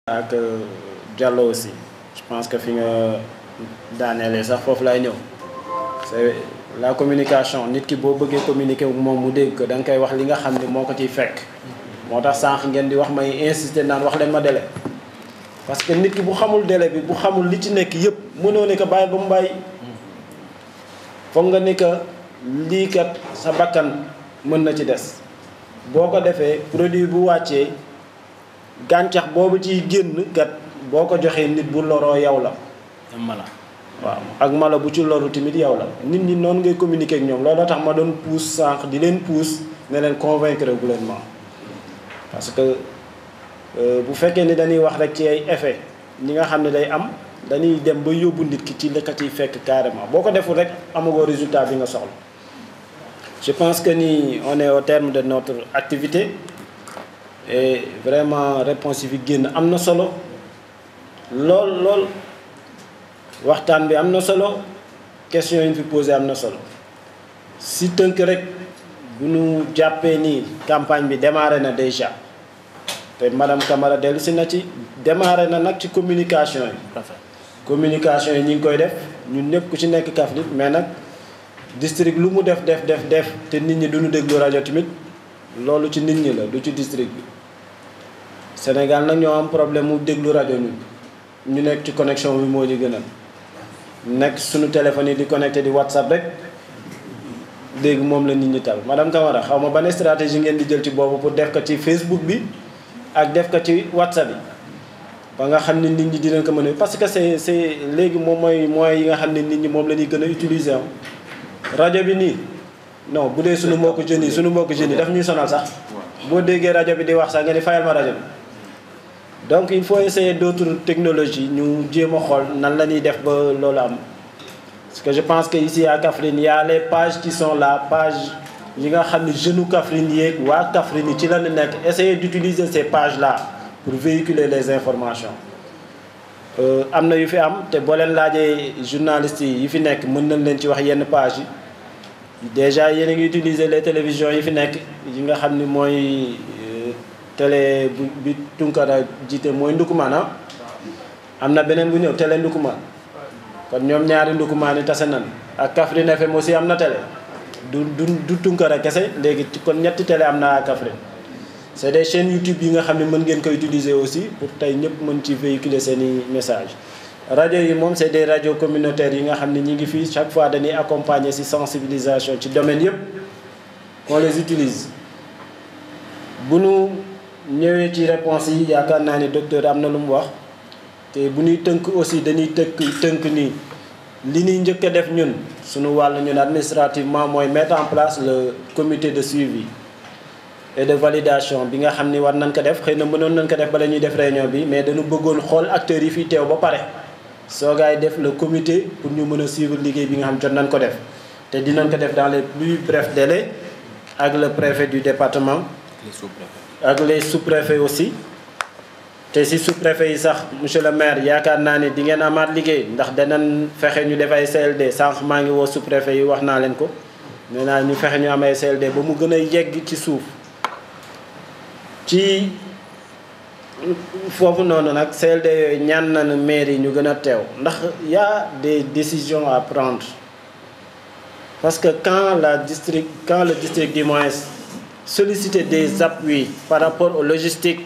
ak Diallo aussi je pense que fi nga daanelee sax foofu lay ñëw c'est la communication nit ki boo bëggee communiquer moom mu dégg ko da nga koy wax li nga xam ne moo ko ciy fekk moo tax sànq ngeen di wax may insister naan wax leen ma délai parce que nit ki bu xamul délai bi bu xamul li ci nekk yëpp mënoo ne ko bàyyi ba mu bàyyi foog nga ni que lii kat sa bakkan mën na ci des boo ko defee produit bu wàccee gàncax boobu ciy génn kat boo ko joxee nit bu loroo yow la. mala waaw ak mala bu ci loru tamit yow la nit ñi noonu ngay communiquer ak ñoom looloo tax ma doon pousse sànq di leen pousse ne leen convaincre gouvernement parce que bu fekkee ni dañuy wax rek ci ay effet ñi nga xam ne day am dañuy dem ba yóbbu nit ki ci li ko ciy fekk carrément boo ko deful rek amagoo résultat bi nga soxla je pense que ni on est au terme de notre activité et vraiment réponse yi fi génn am na solo lool waxtaan bi am na solo question yi ñu fi posé am na solo si tënk rek bu ñu jàppee ni campagne bi démarré na déjà te madame Camara dellu si na ci démarré na nag ci communication yi. communication yi ñu ngi koy def ñun ñëpp ku ci nekk Kaffrine mais nag district lu mu def te nit ñi duñu déglu rajo tamit loolu ci nit ñi la du ci district bi. Sénégal nag ñoo am problème mu déglu rajo ñu nekk ci connexion bi moo ñu gënal nekk suñu téléphone yi di connecté di WhatsApp rek léegi moom la nit ñi tal madame Camara xaw ma ban stratégie ngeen di jël ci boobu pour def ko ci Facebook bi ak def ko ci WhatsApp bi ba nga xam ne nit ñi dinañ ko mën a parce que c'est léegi moom mooy moyens yi nga xam ne nit ñi moom la ñuy gën a utiliser am rajo bi nii non bu dee suñu mbokku jeunes yi daf ñuy sonal sax boo déggee rajo bi di wax sax nga ni fayal ma rajo bi donc il faut essayer d'autres technologies ñu jéem a xool nan la ñuy def ba loolu am parce que je pense que ici à Kaffrine y a les pages qui sont là page yi nga xam ne jeunes Kaffrine yeeg waa Kaffrine yi ci la ñu nekk essayer d'utiliser ces pages là pour véhiculer les informations am na yu fi am te boo leen laajee journalistes yi fi nekk mën nañ leen ci wax yenn page yi déjà yéen a ngi utiliser les télévisions yi fi nekk yi nga xam ni mooy télé bi Tunkara jiite mooy Ndukumaan am na beneen bu ñëw télé Ndukumaan kon ñoom ñaari Ndukumaan yi tase nan ak Kaffrine FM aussi am na télé du Tunkara kese léegi kon ñetti télé am na à Kaffrine c'est des chaînes YouTube yi nga xam ne mën ngeen ko utiliser aussi pour tey ñëpp mën ci véhiculer seeni message rajo yi moom c'est des radios communautaires yi nga xam ne ñi ngi fii chaque fois dañuy accompagner ci sensibilisation ci domaine yëpp on les utilise bu nu ñëwee ci réponse yi yaakaar naa ni docteur am na lu mu wax te bu ñuy tënk aussi dañuy tënk ni li ñuy njëkk a def ñun suñu wàll ñun administrativement mooy mettre en place le comité de suivi et de validation bi nga xam ni war nañ ko def xëy na mënoon nañ ko def bala ñuy def réunion bi mais dañu bëggoon xool acteurs yi fii teew ba pare soogaay def le comité pour ñu mën a suivre liggéey bi nga xam jot nañ ko def te dinañ ko def dans les plus brefs délais ak le préfet du département ak les sous-préfets aussi te si sous-préfet yi sax monsieur le maire yaakaar naa ne di ngeen amaat liggéey ndax danañ fexe ñu def ay CLD sànq maa ngi woo sous-préfet yi wax naa leen ko nee naa ñu fexe ñu am ay CLD ba mu gën a yegg ci suuf ci foofu noonu nag CLD yooyu ñaan nañu maire yi ñu gën a teew ndax y a des décisions à prendre parce que quand le district du moins solliciter des appuis par rapport aux logistiques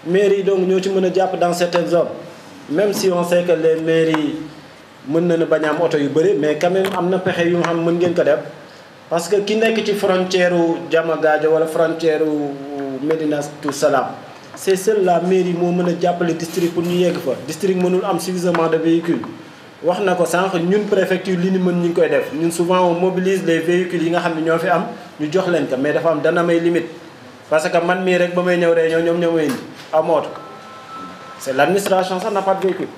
mairies yi donc ñoo ci mën a jàpp dans certaines zones même si on sait que les mairies mën nañu bañ a am oto yu bëri mais quand même am na pexe yu nga xam mën ngeen ko def parce que ki nekk ci frontière u Diamagadio wala frontière u Médinatoul Salam c'est seule la mairie moo mën a jàppale district pour ñu yegg fa district mënul am suffisamment de véhicules wax na ko sànq ñun préfecture li ni mën ñu ngi koy def ñun souvent on mobilise les véhicules yi nga xam ne ñoo fi am ñu jox leen ko mais dafa am dana may limite parce que man mii rek ba may ñëw réunion ñoom ñoo may indi amoo oto c'est l'administration sax n'a pas de véhicule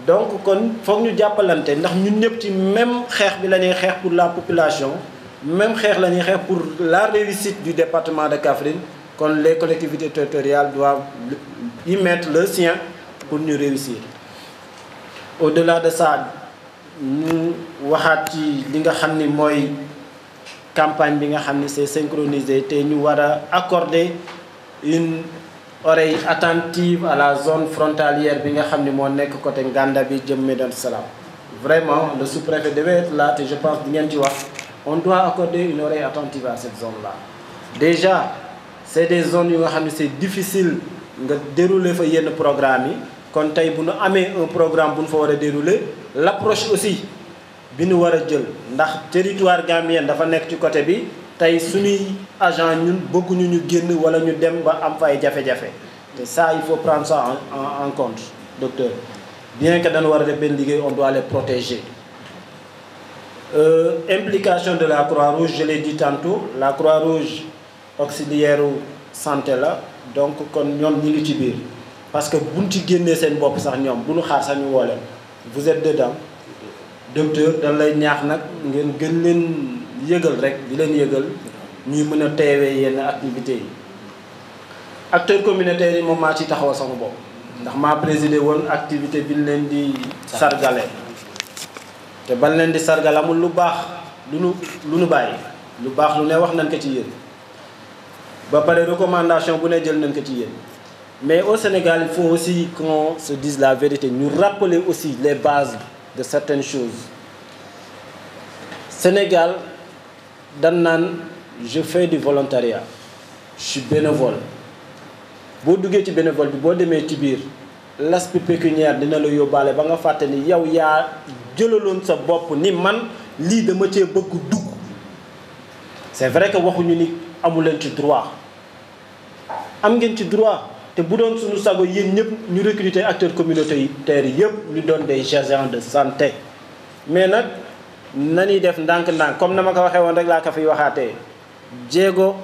donc kon foog ñu jàppalante ndax ñun ñëpp ci même xeex bi la ñuy xeex pour la population même xeex la ñuy xeex pour la réussite du département de Kaffrine kon les collectivités territoriales doivent y mettre le sien pour ñu réussir au-delà de ça ñu waxaat ci li nga xam ni mooy campagne bi nga xam ni c'est synchronisé te ñu war a accorder une oreille attentive à la zone frontalière bi nga xam ni moo nekk côté Nganda bi jëm Médina Salam. Vraiment, le sous-préfet devait être là et je pense que on doit accorder une oreille attentive à cette zone-là. Déjà, c'est des zones où c'est difficile de dérouler le programme. Quand on a un programme pour dérouler, l'approche aussi, bi ñu war a jël ndax territoire gambien dafa nekk ci côté bi tey suñuy agent ñun bëgguñu ñu génn wala ñu dem ba am fay jafe-jafe te ça il faut prendre ça en compte docteur bien que dañu war a def benn liggéey on doit les protéger. Implication de la Croix-Rouge, je l'ai dit tantôt, la Croix-Rouge auxiliaire santé là donc kon ñoom ñi ngi ci biir parce que buñ ci génnee seen bopp sax ñoom bu ñu xaar sax ñu woo leen vous êtes dedans. Docteur dañ lay ñaax nag ngeen gën leen yëgal rek di leen yëgal ñuy mën a teewee yenn activités yi acteurs communautaires yi moom maa ci taxawal sama bopp ndax maa présidé woon activité bi ñu leen di sargale te ban leen di sargal amul lu baax lu nu bàyyi lu baax lu ne wax nañ ko ci yéen ba pare recommandation bu ne jël nañ ko ci yéen mais au Sénégal il faut aussi qu'on se dise la vérité ñu rappeler aussi les bases de certaines choses. Sénégal, je fais du volontariat. Je suis bénévole. Si vous êtes bénévole, si vous êtes l'aspect pécuniaire dina la yobale ba nga faté ni yow ya jëlaloon sa bop ni man li dama ci bëgg dugg. C'est vrai que waxu ñu ni amu leen ci droit. Am ngeen ci droit. te bu doon suñu sago yéen ñëpp ñu recruter acteurs communautaires yëpp ñu doon des agents de santé mais nag nañuy def ndànk-ndànk comme na ma ko waxee woon rek laa ko fiy waxaatee jéego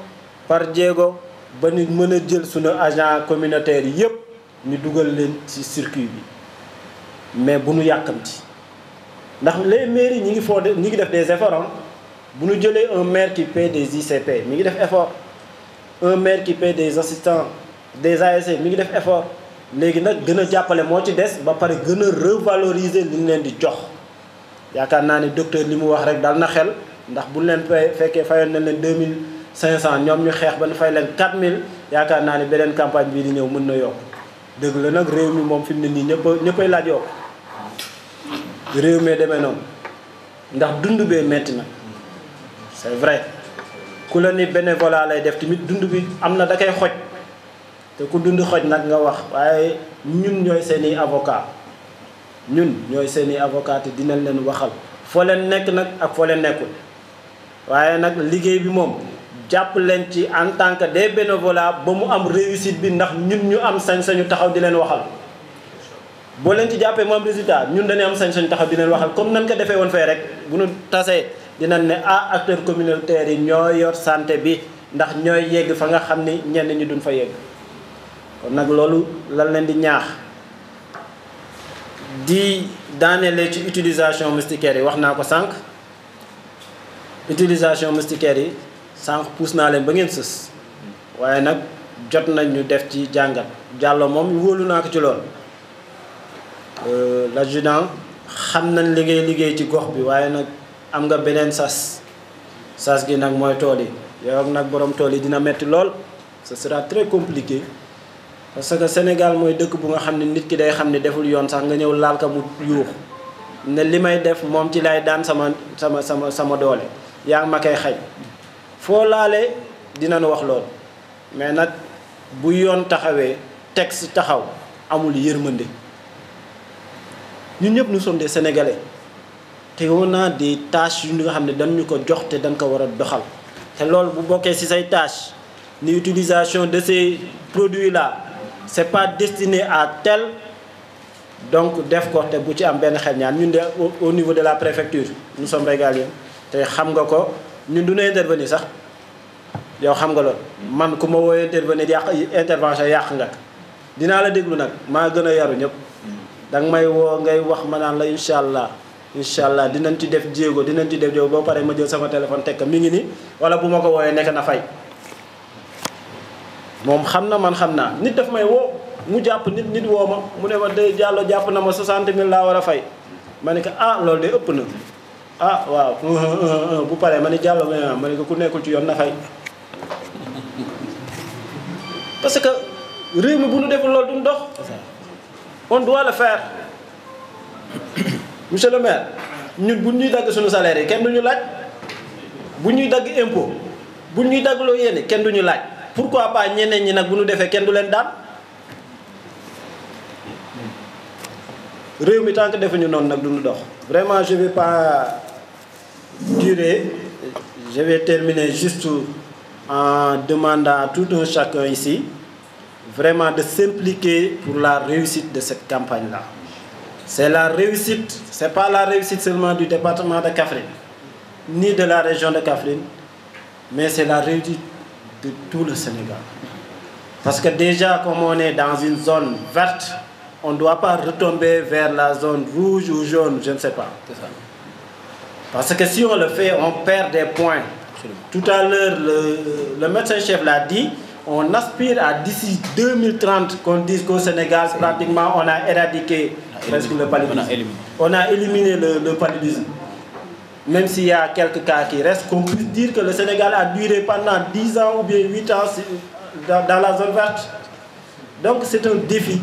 par jéego ba ñu mën a jël suñu agent communautaire yëpp ñu dugal leen ci circuit bi mais bu ñu yàkkamti ndax les mairies ñi ngi def des efforts bu ñu jëlee un maire qui paie des ICP mi ngi def effort un maire qui paie des assistants des ASC mi ngi def effort léegi nag gën a jàppale moo ci des ba pare gën a revaloriser li ñu leen di jox yaakaar naa ne docteur li mu wax rek dal na xel ndax bu leen fekkee fayoon nañ leen 2500 ñoom ñu xeex ba ñu fay leen 4000 yaakaar naa ne beneen campagne bii di ñëw mën na yokk dëgg la nag réew mi moom fi mu ne nii ñëppay laaj yokk réew mi demee noonu ndax dund bee metti na c'est vrai ku la ni bénévolat lay def tamit dund bi am na da koy xoj te ku dund xoj nag nga wax waaye ñun ñooy seeni avocat te dinañ leen waxal foo leen nekk nag ak foo leen nekkul waaye nag liggéey bi moom jàpp leen ci en tant que des bénévolats ba mu am réussite bi ndax ñun ñu am sañ-sañu taxaw di leen waxal boo leen ci jàppee mu am résultat ñun dañuy am sañ-sañu taxaw di leen waxal comme nan ko defee woon fee rek bu ñu tasee dinañ ne acteurs communautaires yi ñoo yor santé bi ndax ñooy yegg fa nga xam ni ñenn ñi duñ fa yegg kon nag loolu lan leen di ñaax di daaneele ci utilisation moustiquaire yi wax naa ko sànq utilisation moustiquaire yi sànq puus naa leen ba ngeen sës waaye nag jot nañ ñu def ci jàngat Diallo moom wóolu naa ko ci lool l'adjudant xam nañ li ngay liggéey ci gox bi waaye nag am nga beneen sas gi nag mooy tool yi yow ak nag borom tool yi dina metti lool ce sera très compliqué parce que Sénégal mooy dëkk bu nga xam ne nit ki day xam ne deful yoon sax nga ñëw laal ka mu yuux ne li may def moom ci lay daan sama doole yaa ngi ma koy xaj foo laalee dinañ wax lool mais nag bu yoon taxawee texte taxaw amul yërmande ñun ñëpp nous sommes des Sénégalais te on a des tâches yu nga xam ne dañ ñu ko jox te dañ ko war a doxal te loolu bu bokkee ci say tâches ni utilisation de ces produits là c'est pas destiné à tel donc def ko te bu ci am benn xel ñaan ñun de au niveau de la préfecture nous sommes régaliens te xam nga ko ñun du ñu intervenir sax yow xam nga loolu man ku ma woo intervenir yàq intervention yàq nga dinaa la déglu nag maa gën a yaru ñëpp danga may woo ngay wax ma naan la incha allah dinañ ci def jéego ba pare ma jël sama téléphone teg mi ngi ni wala bu ma ko wooyee nekk na fay moom xam na man xam naa nit daf may woo mu jàpp nit woo ma mu ne ma day Diallo jàpp na ma 60 000 laa war a fay ma ne ko loolu de ëpp na waaw bu paree ma ne Diallo ma ne ko ku nekkul ci yoon na fay parce que réew mi bu ñu deful loolu duñ dox. On doit le faire. Monsieur le maire ñun bu ñuy dagg suñu salaire yi kenn duñu laaj bu ñuy dagg impôt bu ñuy dagg loo yéene kenn duñu laaj pourquoi pas ñeneen ñi nag bu ñu defee kenn du leen daan réew mi tant que defuñu noonu nag duñu dox. Vraiment je vais pas durer, je vais terminer juste en demandant à tout un chacun ici vraiment de s'impliquer pour la réussite de cette campagne-là. C'est la réussite, c'est pas la réussite seulement du département de Kaffrine, ni de la région de Kaffrine, mais c'est la réussite de tout le Sénégal. Parce que déjà, comme on est dans une zone verte, on ne doit pas retomber vers la zone rouge ou jaune, je ne sais pas. C'est ça. Parce que si on le fait, on perd des points. Absolument. Tout à l'heure, le médecin-chef l'a dit, on aspire à d'ici 2030 qu'on dise qu'au Sénégal, pratiquement, on a éradiqué presque le paludisme. On a éliminé le paludisme. Même s'il y a quelques cas qui restent, qu'on puisse dire que le Sénégal a duré pendant 10 ans ou bien 8 ans dans la zone verte. Donc c'est un défi.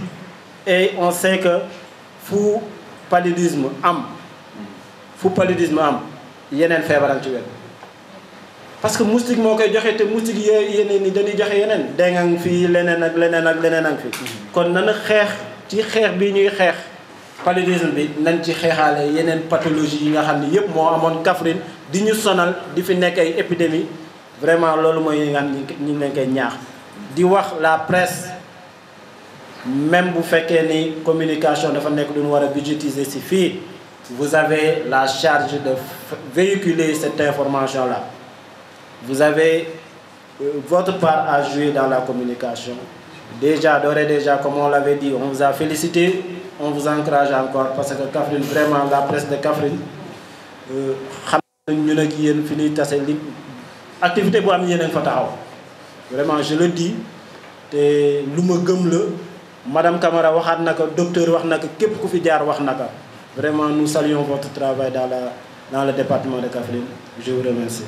Et on sait que fu paludisme am, yenen feebaran ci wet. Parce que moustique moo koy joxe te moustique yooyu yeneen ni dañuy joxe yeneen dengang fii leneen ak fi kon nana xeex ci xeex bi ñuy xeex paludisme bi nañ ci xeexaale yeneen pathologie yi nga xam ne yëpp moo amoon Kaffrine di ñu sonal di fi nekk ay épidémie vraiment loolu mooy nga xam ñu ngi leen koy ñaax di wax la presse même bu fekkee ni communication dafa nekk lu ñu war a budgétiser si fii vous avez la charge de véhiculer cette information là. Vous avez votre part à jouer dans la communication. Déjà, d'ores et déjà, comme on l'avait dit, on vous a félicité, on vous encourage encore parce que Kaffrine, vraiment, la presse de Kaffrine, activité bu am yéen fa taxaw vraiment je le dis te lu ma gëm la madame Camara waxaat na ko docteur wax na ko képp ku fi jaar wax na ko vraiment nous saluons votre travail dans le département de Kaffrine. Je vous remercie.